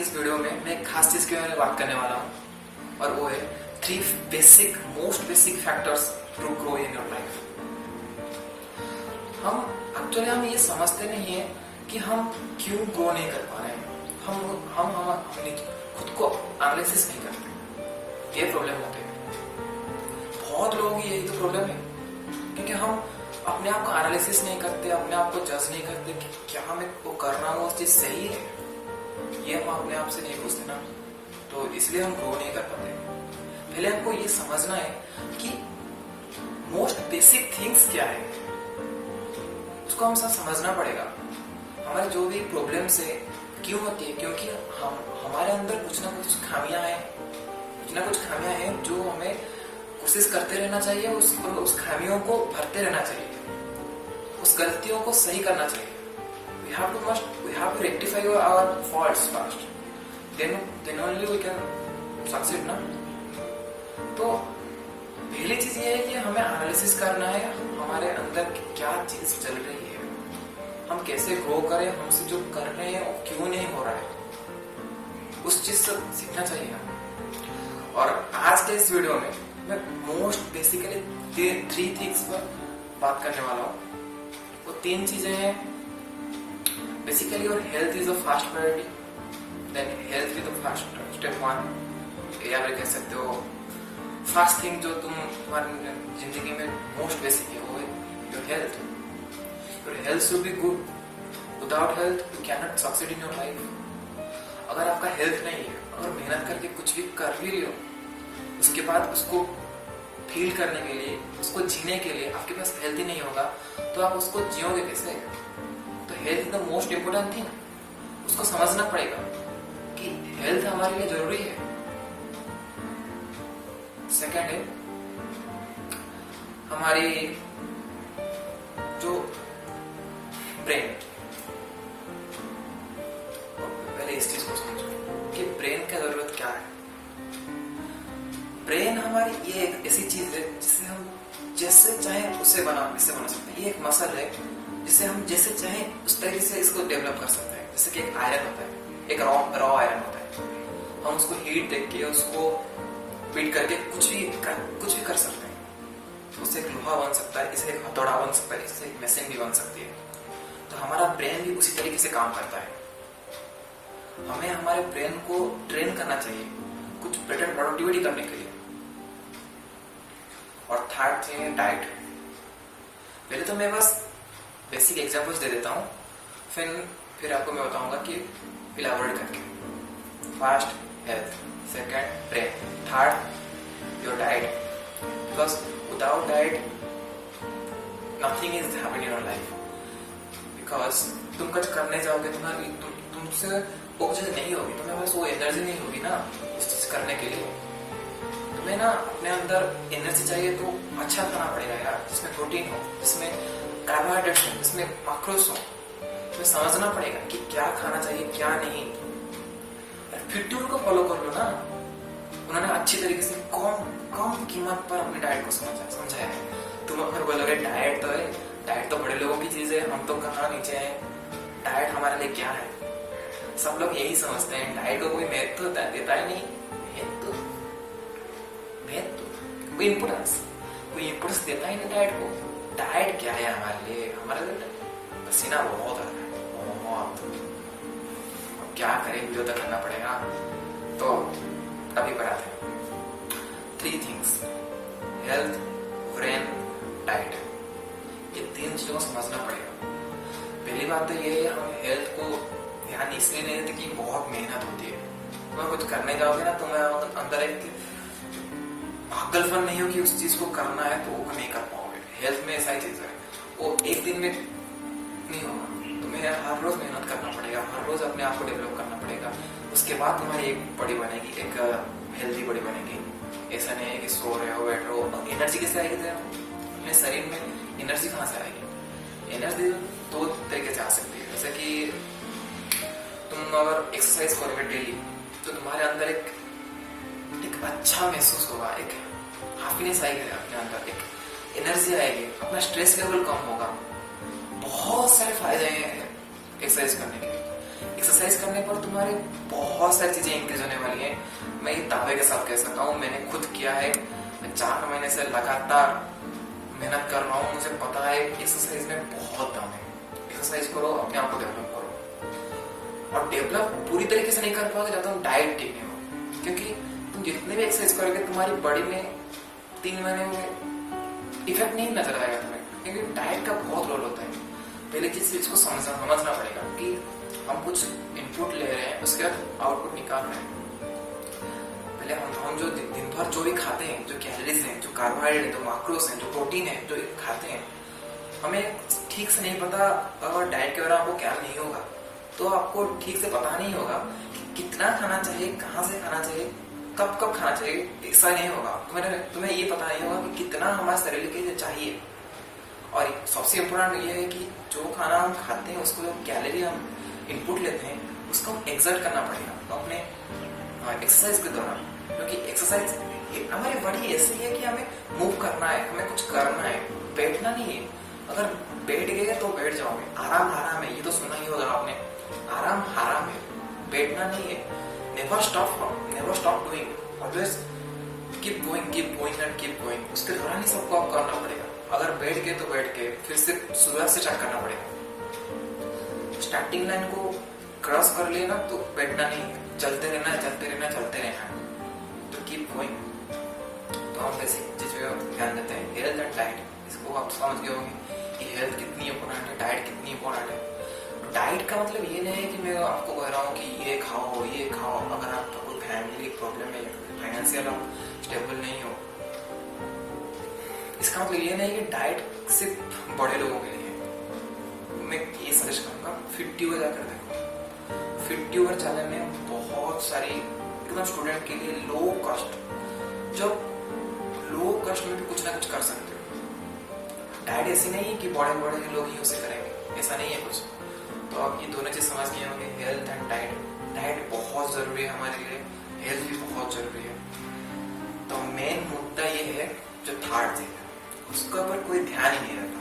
इस वीडियो में मैं एक खास चीज के बारे में बात करने वाला हूँ और वो है 3 most basic factors to grow in your life. हम ये समझते नहीं है कि हम क्यों ग्रो नहीं कर पा रहे हैं। हम अपनी खुद को एनालिसिस नहीं करते, ये प्रॉब्लम होते हैं। बहुत लोगों की यही तो प्रॉब्लम है, क्योंकि हम अपने आप को एनालिसिस नहीं करते, अपने आप को जज नहीं करते कि क्या मैं वो कर रहा हूँ, वो चीज सही है, ये हम अपने आप से नहीं पूछते ना, तो इसलिए हम ग्रो नहीं कर पाते। पहले हमको ये समझना है कि मोस्ट बेसिक थिंग्स क्या है, उसको हम सब समझना पड़ेगा। हमारे जो भी प्रॉब्लम्स है क्यों होती है, क्योंकि हमारे अंदर कुछ ना कुछ खामियां हैं जो हमें कोशिश करते रहना चाहिए, उस खामियों को भरते रहना चाहिए, उस गलतियों को सही करना चाहिए। We have to rectify our faults first. Then only we can succeed ना। तो पहली चीज ये है कि हमें एनालिसिस करना है हमारे अंदर क्या चीज चल रही है, हम कैसे ग्रो करें, हमसे जो कर रहे हैं वो क्यों नहीं हो रहा है, उस चीज से सीखना चाहिए हमें। और आज के इस वीडियो में मैं मोस्ट बेसिकली 3 थिंग्स पर बात करने वाला हूँ। वो 3 चीजें हैं। Basically your health is a first priority, then health is the first step 1, या फिर कह सकते हो फर्स्ट थिंग जो तुम्हारी जिंदगी में मोस्ट बेसिक है वो है your health. Your health should be good, without health you can not succeed in your life. अगर आपका हेल्थ नहीं है, अगर मेहनत करके कुछ भी कर भी रहे हो, उसके बाद उसको फील करने के लिए, उसको जीने के लिए आपके पास हेल्थ ही नहीं होगा, तो आप उसको जियोगे कैसे? तो health is the most important thing. उसको समझना पड़ेगा कि हेल्थ हमारे लिए जरूरी है। सेकंड है हमारी जो ब्रेन। पहले इस चीज को समझो कि ब्रेन का जरूरत क्या है। ब्रेन हमारी ये एक ऐसी चीज है जिसे हम जैसे चाहे उससे बना सकते हैं। ये एक मसल है जिसे हम जैसे चाहे उस तरीके से इसको डेवलप कर सकते हैं। जैसे कि एक आयरन होता है, एक रॉ आयरन होता है, हम उसको हीट देख के उसको बीट करके कुछ भी कर सकते हैं। उससे एक लोहा बन सकता है, इससे एक हथौड़ा बन सकता है, इससे एक मशीन भी बन सकती है। तो हमारा ब्रेन भी उसी तरीके से काम करता है। हमें हमारे ब्रेन को ट्रेन करना चाहिए कुछ बेटर प्रोडक्टिविटी करने के लिए। और थर्ड थिंग है डाइट। पहले तो मैं बस बेसिक एग्जांपल्स दे देता हूँ, फिर आपको मैं बताऊंगा कि इलाबोरेट करके। First health, second brain, third your diet. Because without diet nothing is happening in your life. Because तुम कुछ करने जाओगे, तुमसे वो चीज नहीं होगी, तुम्हें बस वो एनर्जी नहीं होगी ना उस चीज करने के लिए। तुम्हें ना अपने अंदर एनर्जी चाहिए तो अच्छा खाना पड़ेगा यार, जिसमें प्रोटीन हो, जिसमें कार्बोहाइड्रेट्स हो, जिसमें मैक्रोस हो। तुम्हें समझना पड़ेगा कि क्या खाना चाहिए क्या नहीं, फिर तुम उनको फॉलो कर लो ना। उन्होंने अच्छी तरीके से कम कीमत पर अपनी डाइट को समझाया है। तुम अगर बोलोगे डाइट तो बड़े लोगों की चीज है, हम तो कहाँ नीचे हैं, डाइट हमारे लिए क्या है। सब लोग यही समझते हैं डाइट को कोई महत्व देता ही नहीं। कोई इम्पोर्टेंस देता ही नहीं डाइट को। डाइट क्या है हमारे लिए पसीना बहुत आ रहा है, अब क्या करें, वीडियो तक करना पड़ेगा। तो अभी पर आते हैं 3 थिंग्स, हेल्थ, ब्रेन, डाइट। ये 3 चीजों को समझना पड़ेगा। पहली बात तो ये है, हम हेल्थ को ध्यान इसलिए नहीं देते कि बहुत मेहनत होती है। तुम्हें कुछ करने जाओगे ना, तुम्हें अंदर एक भागलपन नहीं हो कि उस चीज को करना है तो वो नहीं कर पाओगे। हेल्थ में ऐसा ही चीज है, वो एक दिन में नहीं होगा। तुम्हें हर रोज मेहनत करना पड़ेगा, हर रोज अपने आप को डेवलप करना पड़ेगा। उसके बाद तुम्हारी एक बॉडी बनेगी, एक हेल्थी बॉडी बनेगी। ऐसा नहीं है कि सो रहे हो, बैठ रहो। एनर्जी किससे आएगी? अपने शरीर में एनर्जी कहाँ से आएगी? एनर्जी 2 तरीके से आ सकती है। जैसे कि तुम अगर एक्सरसाइज करोगे डेली तो तुम्हारे अंदर एक अच्छा महसूस होगा, एक हैप्पीनेस आएगी अपने अंदर, एक एनर्जी आएगी, अपना स्ट्रेस लेवल कम होगा। बहुत सारे फायदे हैं एक्सरसाइज करने के। एक्सरसाइज करने पर तुम्हारे बहुत सारी चीजें इंक्रीज होने वाली हैं। मैं ये दावे के साथ कह सकता हूँ, मैंने खुद किया है। मैं 4 महीने से लगातार मेहनत कर रहा हूँ। मुझे पता है एक्सरसाइज में बहुत दम है। एक्सरसाइज करो, अपने आप को डेवलप करो। और डेवलप पूरी तरीके से नहीं कर पाओगे जब तक डाइट ठीक नहीं हो, क्योंकि तुम जितने भी एक्सरसाइज करोगे तुम्हारी बॉडी में 3 महीने में इफेक्ट नहीं नजर आएगा तुम्हें, क्योंकि डाइट का बहुत रोल होता है। पहले चीज इसको समझना पड़ेगा कि हम कुछ इनपुट ले रहे हैं, उसके बाद आउटपुट निकाल रहे हैं। पहले हम जो दिन भर जो भी खाते हैं, जो कैलोरीज हैं, जो कार्बोहाइड्रेट है, जो माक्रोस हैं, जो प्रोटीन है, जो खाते हैं, हमें ठीक से नहीं पता। अगर डाइट के बारे में आपको क्या नहीं होगा तो आपको ठीक से पता नहीं होगा कि कितना खाना चाहिए, कहाँ से खाना चाहिए, कब कब खाना चाहिए। ऐसा नहीं होगा। तुम्हें ये पता नहीं होगा कि कितना हमारे शरीर के लिए चाहिए। और सबसे इम्पोर्टेंट ये है कि जो खाना हम खाते हैं, उसको जो कैलोरी हम इनपुट लेते हैं, उसको हम एक्सर्ट करना पड़ेगा अपने एक्सरसाइज के दौरान। क्योंकि एक्सरसाइज हमारी बॉडी ऐसी है कि हमें मूव करना है, हमें कुछ करना है, बैठना नहीं है। अगर बैठ गए तो बैठ जाओगे। आराम आराम है, ये तो सुना ही होगा आपने। आराम आराम है, बैठना नहीं है। Never stop doing, always keep going and keep going. उसके दौरान ही सबको आप करना पड़ेगा। अगर बैठ गए तो बैठ के फिर से शुरुआत से स्टार्ट करना पड़ेगा। स्टार्टिंग लाइन को क्रॉस कर लिया ना तो बैठना नहीं है, चलते रहना है। तो कीप गोइंग। तो हम बेसिक चीज पे ध्यान देते हैं, हेल्थ एंड डाइट। इसको आप समझ गए होंगे कि हेल्थ कितनी इंपॉर्टेंट है, डाइट कितनी इंपॉर्टेंट है। डाइट का मतलब ये नहीं है कि मैं आपको कह रहा हूँ कि ये खाओ। अगर आपका कोई फैमिली प्रॉब्लम है, फाइनेंशियल आप स्टेबल नहीं हो, इसका मतलब ये नहीं कि डाइट सिर्फ बड़े लोगों के लिए है। मैं ये सजेस्ट करूंगा, फिट जाकर देखो। फिट चैनल में बहुत सारी एकदम स्टूडेंट के लिए लो कॉस्ट में भी कुछ ना कुछ कर सकते हो। डाइट ऐसी नहीं है कि बड़े लोग ही उसे करेंगे, ऐसा नहीं है कुछ। तो आप ये दोनों चीज समझ गए होंगे, हेल्थ एंड डाइट। डाइट बहुत जरूरी है हमारे लिए, हेल्थ भी बहुत जरूरी है। तो मेन मुद्दा ये है जो थर्ड चीज है, उसके ऊपर कोई ध्यान ही नहीं रहता।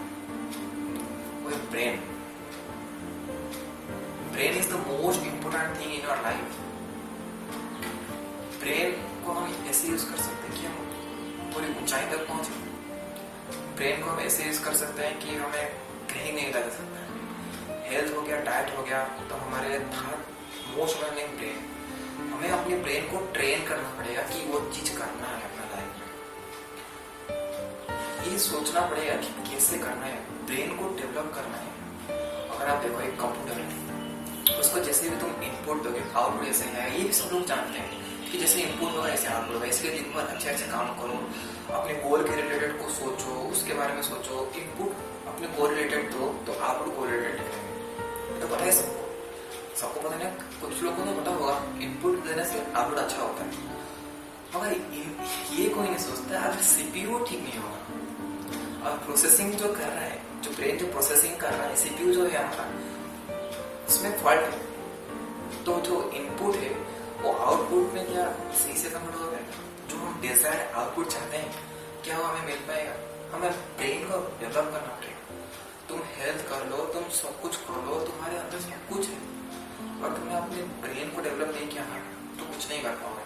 कोई brain is the most important thing in your life. Brain को हम ऐसे यूज कर सकते हैं कि हम पूरी ऊंचाई तक पहुंचे। ब्रेन को हम ऐसे यूज कर सकते हैं कि हमें कहीं नहीं लगा सकता है। हेल्थ हो गया, डाइट हो गया, तो हमारे लिए थर्ड मोस्ट रनिंग ब्रेन। हमें अपने ब्रेन को ट्रेन करना पड़ेगा कि वो चीज करना है अपना लाइफ में। ये सोचना पड़ेगा कि कैसे करना है, ब्रेन को डेवलप करना है। अगर आप देखो एक कंप्यूटर है, उसको जैसे भी तुम इनपुट दोगे आउटपुट ऐसे है। ये भी सब लोग जानते हैं कि जैसे इनपुट होगा ऐसे आउटपुट होगा। इसलिए दिन भर अच्छे काम करो, अपने गोल के रिलेटेड को सोचो, उसके बारे में सोचो। इनपुट अपने गोल रिलेटेड दो तो आउटपुट गोल रिलेटेड देंगे। तो पता है सबको पता नहीं, कुछ लोगों को पता होगा इनपुट देने से आउटपुट अच्छा होता है, मगर ये कोई नहीं सोचता अगर सीपीयू ठीक नहीं होगा और प्रोसेसिंग जो कर रहा है, जो ब्रेन जो प्रोसेसिंग कर रहा है, सीपीयू जो है हमारा, उसमें फॉल्ट है, तो जो इनपुट है वो आउटपुट में क्या सही से कन्वर्ट होगा? जो हम डिजायर्ड आउटपुट चाहते हैं क्या वो हमें मिल पाएगा? हमें ब्रेन को डेवलप करना पड़ेगा। तुम हेल्थ कर लो, तुम सब कुछ कर लो, तुम्हारे अंदर सब कुछ है, और तुमने अपने ब्रेन को डेवलप नहीं किया ना तो कुछ नहीं कर पाओगे।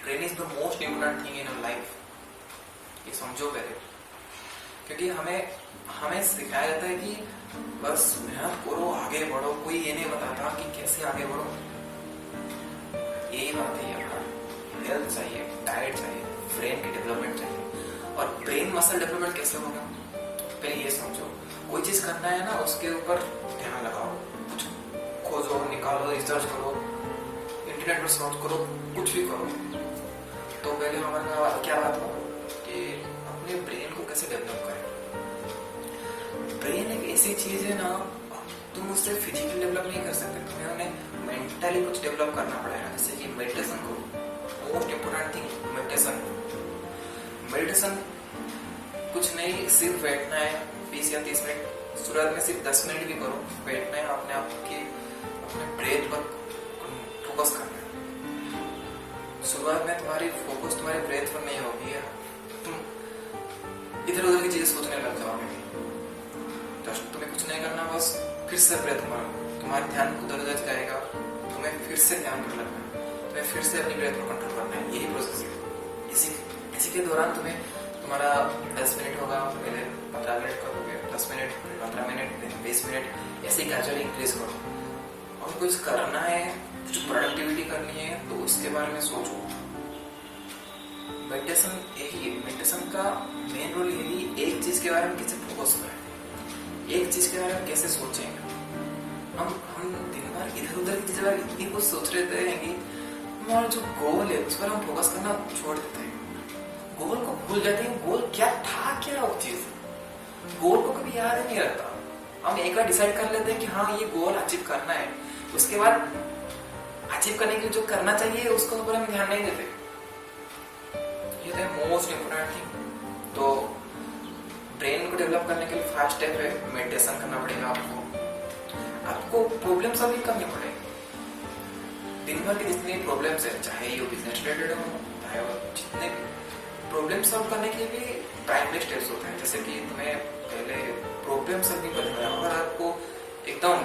Brain is the most important thing in your life, ये समझो पहले। क्योंकि हमें सिखाया जाता है कि बस मेहनत करो, आगे बढ़ो। कोई ये नहीं बताता कि कैसे आगे बढ़ो। यही बात है, हेल्थ चाहिए, डाइट चाहिए, ब्रेन की डेवलपमेंट चाहिए। और ब्रेन मसल डेवलपमेंट कैसे होगा पहले ये समझो। कोई चीज करना है ना, उसके ऊपर ध्यान लगाओ, कुछ खोजो, निकालो, रिसर्च करो, इंटरनेट पर सर्च करो, कुछ भी करो। तो पहले हमारा क्या बात हो कि अपने ब्रेन को कैसे डेवलप करें। ब्रेन एक ऐसी चीज है ना, तुम उससे फिजिकली डेवलप नहीं कर सकते, तुम्हें उन्हें मेंटली कुछ डेवलप करना पड़ेगा। जैसे कि मेडिटेशन करो, मोस्ट इंपोर्टेंट थिंग मेडिटेशन कुछ नहीं, सिर्फ बैठना है 20 या 30 मिनट। शुरुआत में सिर्फ 10 मिनट भी करो, बैठना है, अपने आप के अपने ब्रेथ पर फोकस करना है। शुरुआत में तुम्हारी फोकस तुम्हारे ब्रेथ पर नहीं होगी, तुम इधर उधर की चीजें सोचने लग जाओगे। तुम्हें कुछ नहीं करना, बस फिर से ब्रेथ मारो। तुम्हारा ध्यान उधर उधर जाएगा, तुम्हें फिर से ध्यान पर लगना है, तुम्हें फिर से अपनी ब्रेथ को कंट्रोल करना है। यही प्रोसेस है। इसी के दौरान तुम्हारा 10 मिनट होगा, पहले 15 मिनट करोगे, 10 मिनट, 15 मिनट, 20 मिनट, ऐसे ग्रेजुअली इंक्रीज करो। और कुछ करना है, कुछ प्रोडक्टिविटी करनी है तो उसके बारे में सोचो। मेडिटेशन का मेन रोल यही एक चीज के बारे में कैसे फोकस करें, एक चीज के बारे में कैसे सोचें। हम दिन भर इधर उधर की चीजों इतनी कुछ सोच रहे हैं कि हमारा जो गोल है उस पर हम फोकस करना छोड़ देते हैं, गोल को भूल जाते हैं। गोल क्या था, क्या वो चीज, गोल को कभी याद ही नहीं रहता। हम एक बार डिसाइड कर लेते हैं कि हाँ ये गोल अचीव करना है, उसके बाद अचीव करने के लिए जो करना चाहिए उसको ऊपर हम ध्यान नहीं देते। ये है मोस्ट इम्पोर्टेंट थिंग। तो ब्रेन को डेवलप करने के लिए फर्स्ट स्टेप है मेडिटेशन करना पड़ेगा। आपको प्रॉब्लम सॉल्विंग करनी पड़ेगी। दिन भर के जितने प्रॉब्लम्स है, चाहे ये बिजनेस रिलेटेड हो, चाहे वो जितने प्रॉब्लम सॉल्व करने के लिए प्राइमरी स्टेप्स होते हैं। जैसे कि तुम्हें पहले प्रॉब्लम सॉल्विंग करना है। अगर आपको एकदम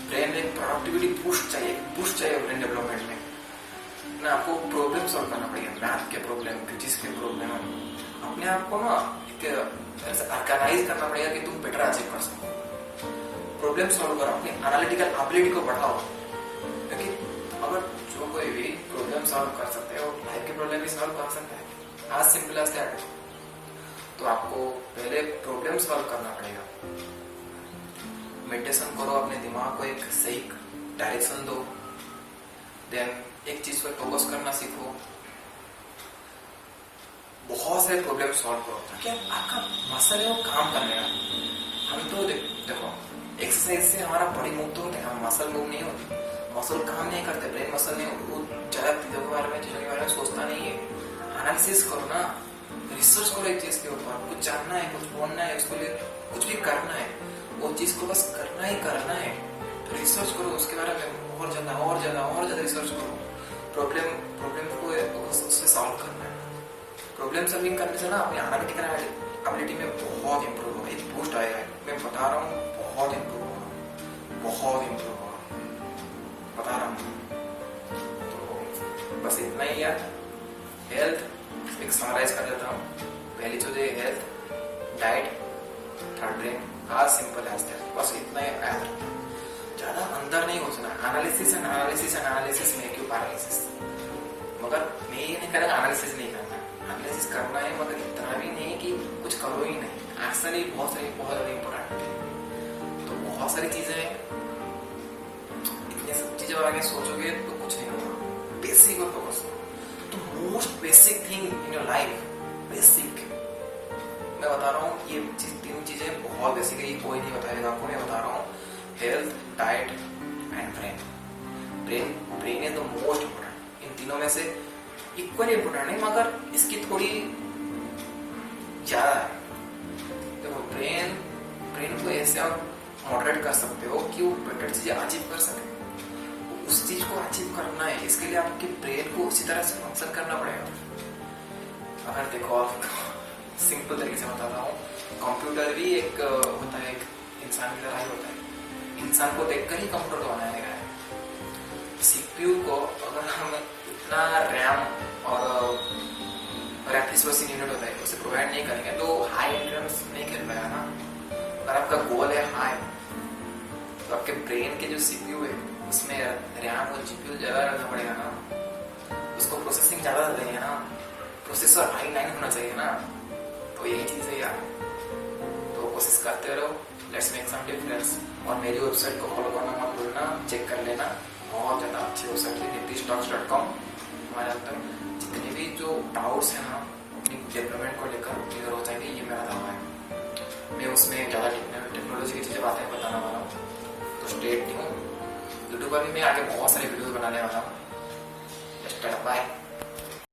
ब्रेन में प्रोडक्टिविटी बूस्ट चाहिए ब्रेन डेवलपमेंट में, ना आपको प्रॉब्लम सॉल्व करना पड़ेगा। मैथ के प्रॉब्लम, फिजिक्स के प्रॉब्लम, अपने आप को ना ऑर्गेनाइज करना पड़ेगा कि तुम बेटर अचीव कर सको। प्रॉब्लम सॉल्व करो, अपनी एनालिटिकल एबिलिटी को बढ़ाओ। क्योंकि अगर जो कोई भी प्रॉब्लम सॉल्व कर सकते हैं और लाइफ के प्रॉब्लम भी सॉल्व कर सकते हैं, आज सिंपल एज दैट। तो आपको पहले प्रॉब्लम सॉल्व करना पड़ेगा। मेडिटेशन करो, अपने दिमाग को एक सही डायरेक्शन दो, देन एक चीज पर फोकस करना सीखो, बहुत सारे प्रॉब्लम सॉल्व करो ताकि आपका मसल है वो काम करने लगे। हम तो देखो एक्सरसाइज से हमारा बॉडी मूव तो होता है, हम मसल मूव नहीं होती, मसल काम नहीं करते, ब्रेन मसल नहीं, वो ज्यादा चीजों के बारे में सोचता नहीं है। एनालिसिस करो ना, रिसर्च करो एक चीज के ऊपर, कुछ जानना है, कुछ बोलना है, उसके लिए कुछ भी करना है, वो चीज को बस करना ही करना है। तो रिसर्च करो उसके बारे में, और ज्यादा रिसर्च करो। प्रॉब्लम को उससे सॉल्व करना है। प्रॉब्लम सॉल्विंग करने से ना अपनी एनालिटिकल एबिलिटी में बहुत इंप्रूव होगा, एक बूस्ट आएगा। मैं बता रहा हूँ बहुत इंप्रूव होगा, बता रहा हूँ। तो बस इतना ही यार। हेल्थ एक समराइज कर देता हूँ। पहली चीज है हेल्थ, डाइट, थर्ड ब्रेन, आज सिंपल एज दैट। बस इतना ही याद रखना, ज्यादा अंदर नहीं घुसना। एनालिसिस में क्यों पैरालिसिस। मगर मैं ये नहीं कह रहा एनालिसिस नहीं करना, एनालिसिस करना है, मगर इतना भी नहीं कि कुछ करो ही नहीं। एक्शन ही बहुत ज्यादा इंपॉर्टेंट है। तो बहुत सारी चीजें हैं, इतनी सब चीजें आगे सोचोगे तो कुछ नहीं होगा। बेसिक और फोकस करो। तो most basic thing in your life, basic मैं बता रहा हूँ, ये तीन चीजें बहुत बेसिक है, ये कोई नहीं बताएगा आपको। मैं बता रहा हूँ health, diet and brain. Brain is the most important. इन तीनों में से इक्वली इम्पोर्टेंट है, मगर इसकी थोड़ी ज्यादा है। देखो ब्रेन को ऐसे आप मॉडरेट कर सकते हो कि वो बेटर चीजें अचीव कर सके। उस चीज को अचीव करना है, इसके लिए आपके ब्रेन को उसी तरह से फंक्शन करना पड़ेगा। अगर देखो आप सिंपल तरीके से बताता हूँ, कंप्यूटर भी एक होता है, एक इंसान की तरह ही होता है। इंसान को देखकर ही कंप्यूटर को बनाया गया है। सीपीयू को अगर हम इतना रैम और ग्राफिक्स मशीन यूनिट होता है उसे प्रोवाइड नहीं करेंगे तो हाई एंड्रेंस नहीं खेल पाएगा ना। अगर आपका गोल है हाई, तो आपके ब्रेन के जो सीपीयू है उसमें रैम और जीपीयू ज्यादा रखना पड़ेगा ना, उसको प्रोसेसिंग ज्यादा देंगे ना, प्रोसेसर i9 होना चाहिए ना। तो यही चीज है यार। तो कोशिश करते रहो, लेट्स मेक सम डिफरेंस। और मेरी वेबसाइट को फॉलो करना मत भूलना, चेक कर लेना, बहुत ज्यादा अच्छी वेबसाइट है niftystocks.com। हमारे अंदर जितने भी जो डाउट्स है ना अपनी डेवलपमेंट को लेकर क्लियर हो जाएंगे, ये मेरा दावा है। मैं उसमें ज्यादा टेक्नोलॉजी की चीजें बातें बताने वाला हूँ, तो स्टे ट्यून। यूट्यूब पर भी मैं आगे बहुत सारे वीडियोस बनाने वाला हूँ। बाय।